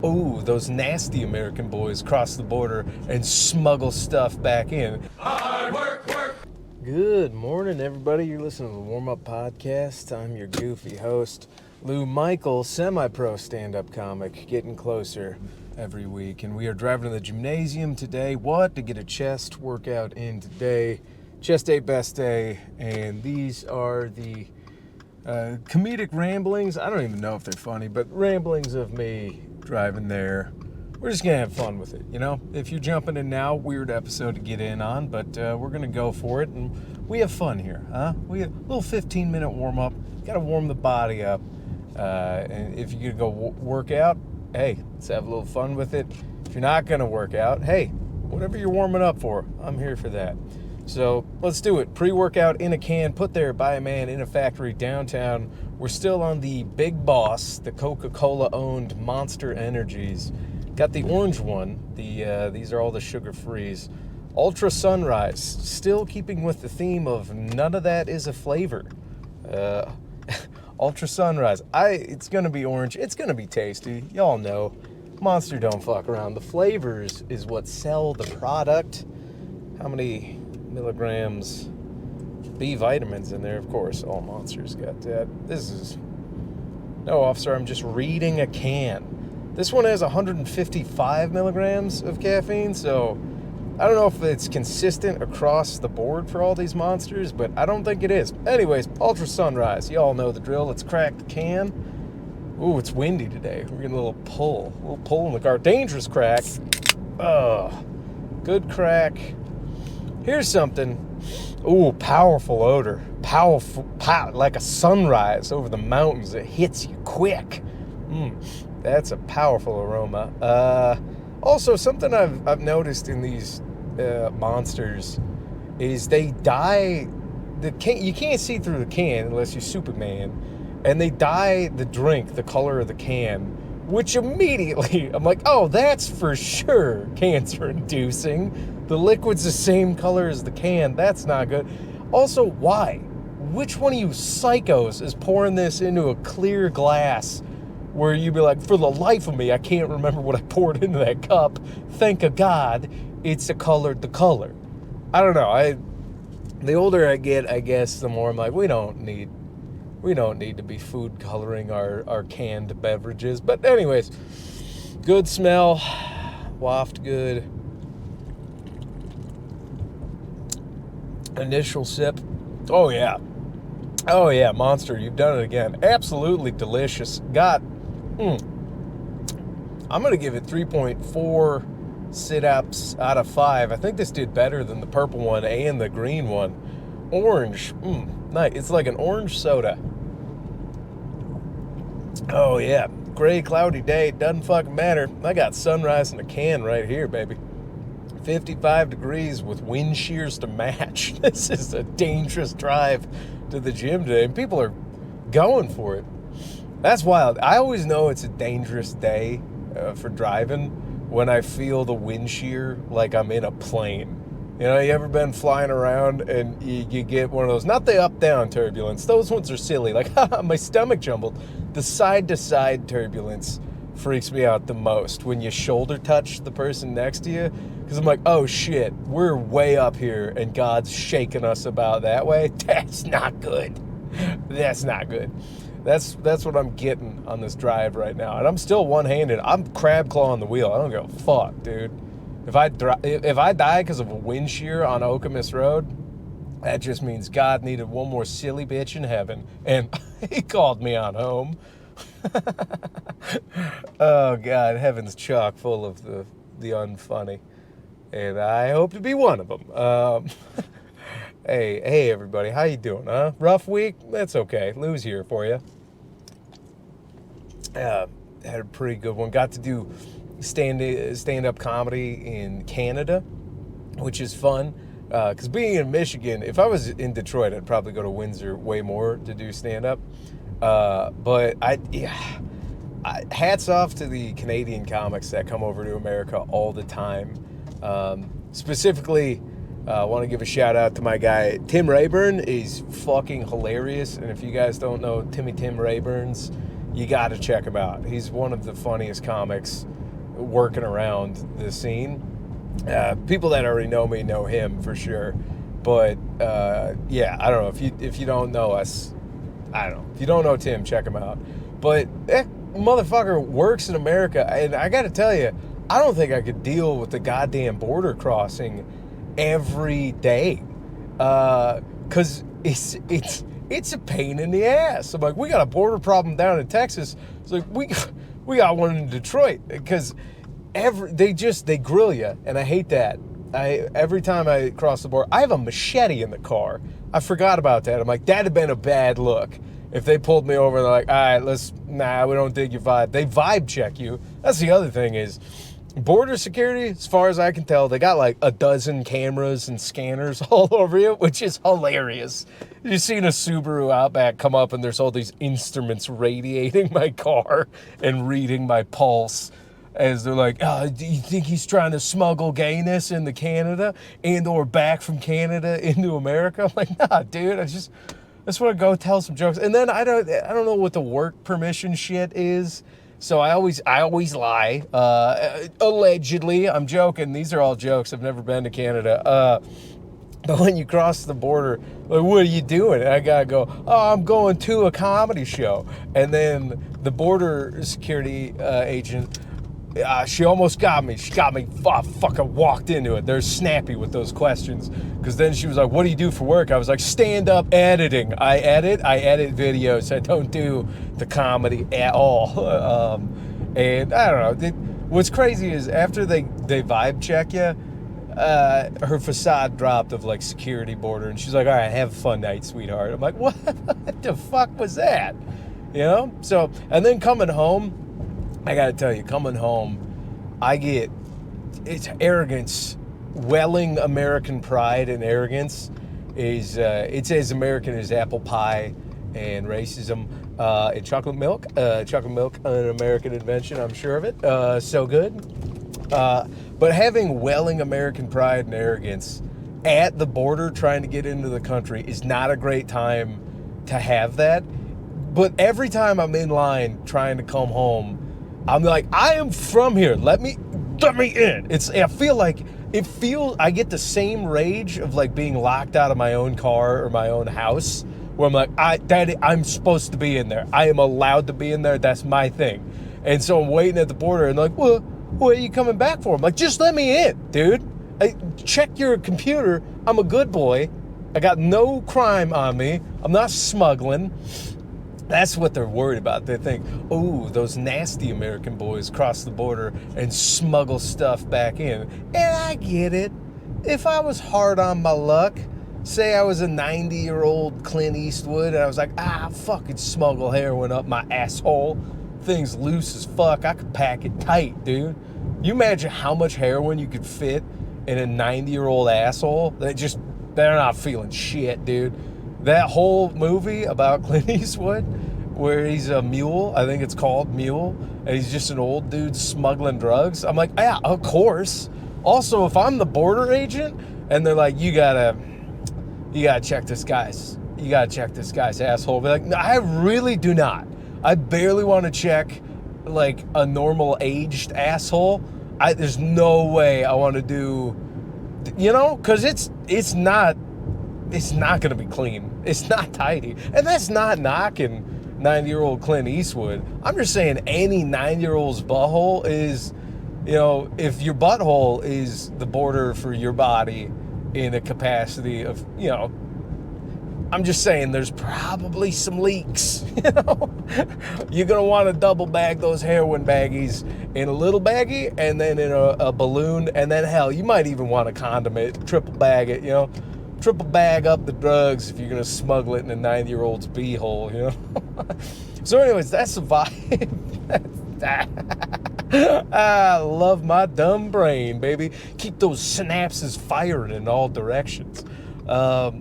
Oh, those nasty American boys cross the border and smuggle stuff back in. Hard work, work. Good morning, everybody. You're listening to the Warm Up Podcast. I'm your goofy host, Lou Michael, semi-pro stand-up comic, getting closer every week. And we are driving to the gymnasium today. To get a chest workout in today. Chest day, best day. And these are the comedic ramblings. I don't even know if they're funny, but ramblings of me driving there. We're just gonna have fun with it, you know? If you're jumping in now, weird episode to get in on, but we're gonna go for it, and we have fun here, huh? We have a little 15-minute warm-up. Gotta warm the body up. And if you're gonna go work out, hey, let's have a little fun with it. If you're not gonna work out, hey, whatever you're warming up for, I'm here for that. So let's do it. Pre-workout in a can, put there by a man in a factory downtown. We're still on the Big Boss, the Coca-Cola owned Monster Energies. Got the orange one. These are all the sugar-frees. Ultra Sunrise, still keeping with the theme of none of that is a flavor. Ultra Sunrise. It's gonna be orange. It's gonna be tasty. Y'all know. Monster don't fuck around. The flavors is what sell the product. How many milligrams B vitamins in there? Of course, all Monsters got that. No, officer, I'm just reading a can. This one has 155 milligrams of caffeine, so I don't know if it's consistent across the board for all these Monsters, but I don't think it is. Anyways, Ultra Sunrise, you all know the drill. Let's crack the can. Ooh, it's windy today. We're getting a little pull in the car. Dangerous crack. Good crack. Here's something. Ooh, powerful odor. Powerful, like a sunrise over the mountains. It hits you quick. That's a powerful aroma. Also, something I've noticed in these Monsters is they dye the can. You can't see through the can unless you're Superman, and they dye the drink the color of the can, which immediately I'm like, oh, that's for sure cancer-inducing. The liquid's the same color as the can. That's not good. Also, why? Which one of you psychos is pouring this into a clear glass where you'd be like, for the life of me, I can't remember what I poured into that cup. Thank a God it's the color. I don't know. The older I get, I guess, the more I'm like, we don't need to be food coloring our canned beverages. But anyways, good smell, waft good. Initial sip. Oh yeah, Monster, you've done it again. Absolutely delicious. I'm gonna give it 3.4 sit-ups out of 5. I think this did better than the purple one and the green one. Orange, nice. It's like an orange soda. Oh yeah, gray, cloudy day, doesn't fucking matter. I got sunrise in a can right here, baby. 55 degrees with wind shears to match. This is a dangerous drive to the gym today, and people are going for it. That's wild. I always know it's a dangerous day for driving when I feel the wind shear like I'm in a plane. You know, you ever been flying around and you get one of those, not the up-down turbulence, those ones are silly, like, my stomach jumbled. The side-to-side turbulence freaks me out the most when you shoulder touch the person next to you, because I'm like, oh shit, we're way up here and God's shaking us about that way. That's not good. That's not good. That's what I'm getting on this drive right now, and I'm still one-handed. I'm crab clawing the wheel. I don't give a fuck, dude. If I die because of a wind shear on Okemos Road, that just means God needed one more silly bitch in heaven, and he called me on home. Oh God, heaven's chock full of the unfunny, and I hope to be one of them. Hey everybody, how you doing, huh? Rough week? That's okay. Lou's here for you. Had a pretty good one. Got to do stand-up comedy in Canada, which is fun. Because being in Michigan, if I was in Detroit, I'd probably go to Windsor way more to do stand-up. But hats off to the Canadian comics that come over to America all the time. Specifically, I want to give a shout out to my guy, Tim Rayburn. He's fucking hilarious. And if you guys don't know Tim Rayburn's, you got to check him out. He's one of the funniest comics working around the scene. People that already know me know him for sure. But yeah, I don't know if you don't know us. I don't know. If you don't know Tim, check him out. But that motherfucker works in America, and I got to tell you, I don't think I could deal with the goddamn border crossing every day, because it's a pain in the ass. I'm like, we got a border problem down in Texas. It's like we got one in Detroit, because they grill you, and I hate that. Every time I cross the border, I have a machete in the car. I forgot about that. I'm like, that'd have been a bad look if they pulled me over and they're like, all right, we don't dig your vibe. They vibe check you. That's the other thing is, border security, as far as I can tell, they got like a dozen cameras and scanners all over you, which is hilarious. You've seen a Subaru Outback come up and there's all these instruments radiating my car and reading my pulse. As they're like, do you think he's trying to smuggle gayness into Canada and or back from Canada into America? I'm like, nah, dude, I just want to go tell some jokes. And then I don't know what the work permission shit is. So I always lie. Allegedly, I'm joking. These are all jokes. I've never been to Canada. But when you cross the border, like, what are you doing? And I gotta go, I'm going to a comedy show. And then the border security agent, she almost got me. She got me. Fucking walked into it. They're snappy with those questions. Because then she was like, what do you do for work? I was like, stand-up editing. I edit videos. I don't do the comedy at all. And I don't know. What's crazy is after they vibe check you, her facade dropped of like security border. And she's like, all right, have a fun night, sweetheart. I'm like, what the fuck was that? You know? So, and then coming home, I gotta tell you, coming home, it's arrogance, welling American pride and arrogance is, it's as American as apple pie and racism and chocolate milk. Chocolate milk, an American invention, I'm sure of it. So good. But having welling American pride and arrogance at the border trying to get into the country is not a great time to have that. But every time I'm in line trying to come home, I'm like, I am from here. Let me in. I get the same rage of like being locked out of my own car or my own house, where I'm like, Daddy, I'm supposed to be in there. I am allowed to be in there. That's my thing. And so I'm waiting at the border and like, well, what are you coming back for? I'm like, just let me in, dude. Check your computer. I'm a good boy. I got no crime on me. I'm not smuggling. That's what they're worried about. They think, oh, those nasty American boys cross the border and smuggle stuff back in. And I get it. If I was hard on my luck, say I was a 90-year-old Clint Eastwood, and I was like, fucking smuggle heroin up my asshole. Thing's loose as fuck. I could pack it tight, dude. You imagine how much heroin you could fit in a 90-year-old asshole? They're not feeling shit, dude. That whole movie about Clint Eastwood, where he's a mule, I think it's called Mule, and he's just an old dude smuggling drugs. I'm like, yeah, of course. Also, if I'm the border agent, and they're like, you gotta check this guy's asshole. Be like, no, I really do not. I barely want to check like a normal aged asshole. There's no way I want to do, because it's not going to be clean. It's not tidy. And that's not knocking 90-year-old Clint Eastwood. I'm just saying any 9-year-old's butthole is, if your butthole is the border for your body in a capacity of, I'm just saying there's probably some leaks, You're going to want to double bag those heroin baggies in a little baggie and then in a balloon. And then, hell, you might even want to condom it, triple bag it, Triple bag up the drugs if you're going to smuggle it in a 90-year-old's beehole, So anyways, that's the vibe. I love my dumb brain, baby. Keep those synapses firing in all directions. But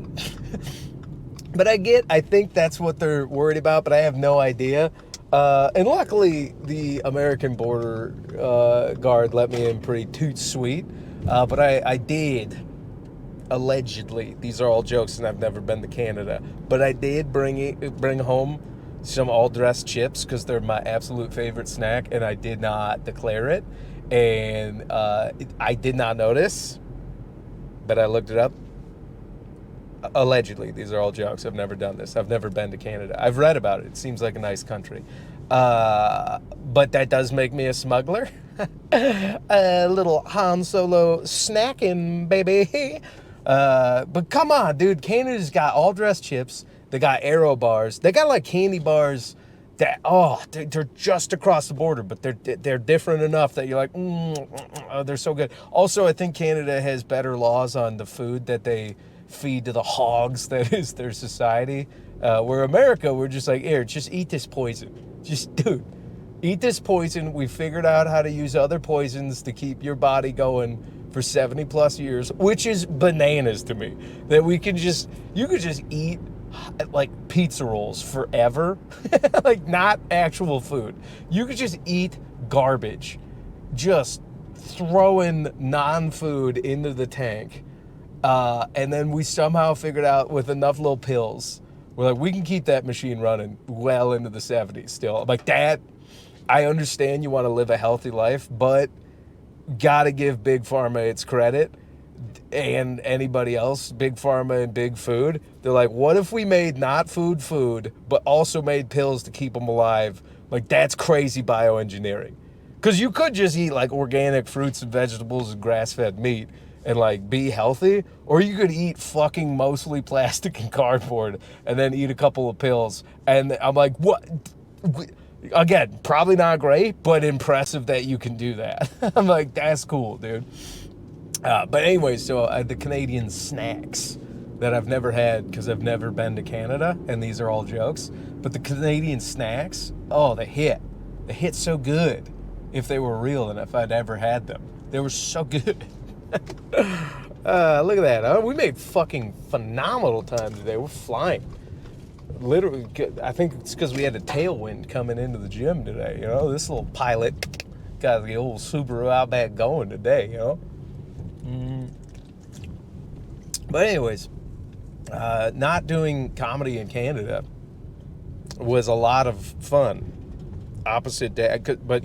I think that's what they're worried about, but I have no idea. And luckily, the American border guard let me in pretty toot sweet. But I did, allegedly, these are all jokes and I've never been to Canada, but I did bring home some all-dressed chips because they're my absolute favorite snack, and I did not declare it. And I did not notice, but I looked it up. Allegedly, these are all jokes. I've never done this. I've never been to Canada. I've read about it. It seems like a nice country. But that does make me a smuggler. A little Han Solo snacking, baby. But come on, dude. Canada's got all dressed chips. They got Aero bars. They got like candy bars that, they're just across the border, but they're different enough that you're like, they're so good. Also, I think Canada has better laws on the food that they feed to the hogs that is their society. Where America, we're just like, here, just eat this poison. Just, dude, eat this poison. We figured out how to use other poisons to keep your body going for 70 plus years, which is bananas to me. That you could just eat like pizza rolls forever. Like not actual food. You could just eat garbage. Just throwing non-food into the tank. And then we somehow figured out with enough little pills, we're like, we can keep that machine running well into the 70s still. I'm like, Dad, I understand you want to live a healthy life, but gotta give Big Pharma its credit, and anybody else, Big Pharma and Big Food. They're like, what if we made not food, but also made pills to keep them alive? Like, that's crazy bioengineering. Because you could just eat like organic fruits and vegetables and grass-fed meat and like be healthy, or you could eat fucking mostly plastic and cardboard and then eat a couple of pills. And I'm like, what? Again, probably not great, but impressive that you can do that. I'm like, that's cool, dude. But anyway, so the Canadian snacks that I've never had because I've never been to Canada, and these are all jokes, but the Canadian snacks, they hit. They hit so good if they were real and if I'd ever had them. They were so good. Look at that, huh? We made fucking phenomenal time today. We're flying. Literally, I think it's because we had a tailwind coming into the gym today, This little pilot got the old Subaru Outback going today, But anyways, not doing comedy in Canada was a lot of fun. Opposite day, but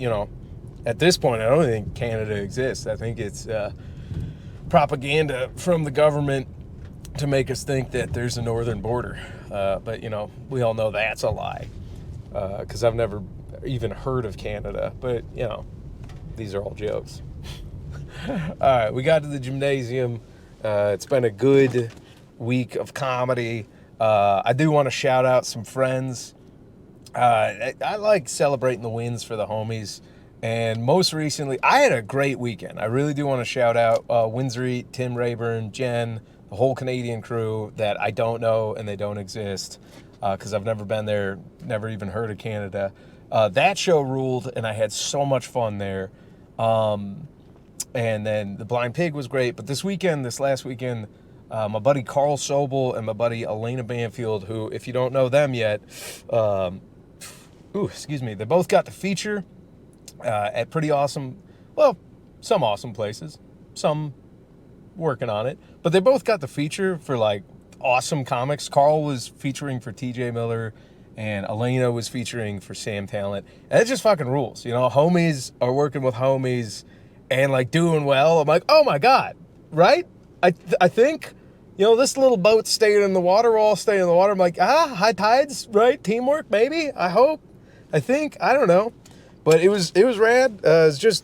at this point, I don't think Canada exists. I think it's propaganda from the government to make us think that there's a northern border. But, we all know that's a lie because I've never even heard of Canada. But, these are all jokes. All right, we got to the gymnasium. It's been a good week of comedy. I do want to shout out some friends. I like celebrating the wins for the homies. And most recently, I had a great weekend. I really do want to shout out Windsor, Tim Rayburn, Jen, the whole Canadian crew that I don't know and they don't exist because I've never been there, never even heard of Canada. That show ruled, and I had so much fun there. And then the Blind Pig was great. But this last weekend, my buddy Carl Sobel and my buddy Elena Banfield, who, if you don't know them yet, they both got to feature at pretty awesome, some awesome places, some working on it, but they both got the feature for like awesome comics. Carl was featuring for TJ Miller and Elena was featuring for Sam Talent, and it just fucking rules. Homies are working with homies and like doing well. I'm like, oh my God, right? I think, this little boat's staying in the water, we're all staying in the water. I'm like, high tides, right? Teamwork, maybe, I hope, I think, I don't know. But it was rad. It's just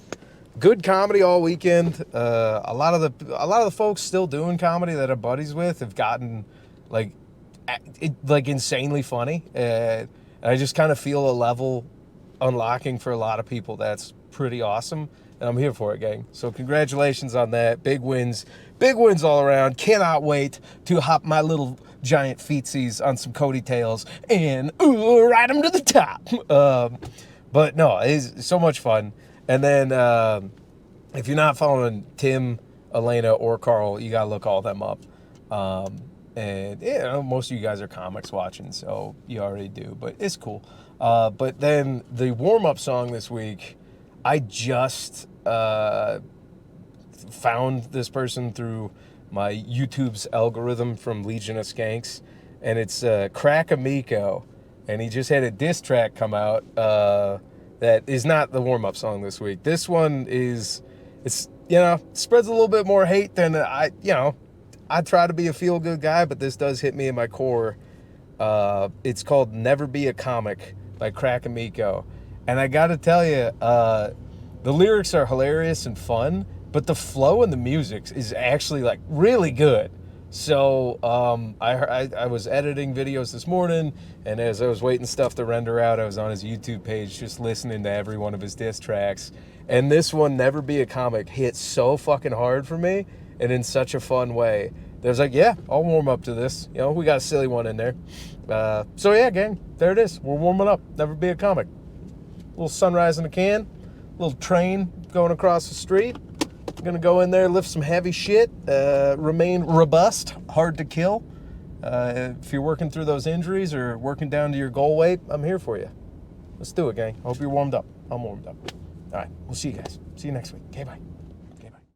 good comedy all weekend. A lot of the folks still doing comedy that I'm buddies with have gotten like insanely funny. And I just kind of feel a level unlocking for a lot of people that's pretty awesome. And I'm here for it, gang. So congratulations on that. Big wins all around. Cannot wait to hop my little giant feetsies on some Cody tails and ride them to the top. But no, it's so much fun. And then if you're not following Tim, Elena, or Carl, you got to look all of them up. And most of you guys are comics watching, so you already do. But it's cool. But then the warm-up song this week, I just found this person through my YouTube's algorithm from Legion of Skanks. And it's Crack Amico. and he just had a diss track come out that is not the warm-up song this week. This one is, it's, spreads a little bit more hate than I try to be a feel-good guy, but this does hit me in my core. It's called Never Be a Comic by Crack and Miko. And I got to tell you, the lyrics are hilarious and fun, but the flow in the music is actually like really good. So I was editing videos this morning, and as I was waiting stuff to render out, I was on his YouTube page just listening to every one of his diss tracks. And this one, Never Be a Comic, hit so fucking hard for me and in such a fun way. There's like, yeah, I'll warm up to this. We got a silly one in there. So yeah, gang, there it is. We're warming up. Never Be a Comic. A little sunrise in a can. A little train going across the street. Gonna go in there, lift some heavy shit, remain robust, hard to kill. If you're working through those injuries or working down to your goal weight, I'm here for you. Let's do it, gang. I hope you're warmed up. I'm warmed up. All right, we'll see you guys. See you next week. Okay, bye.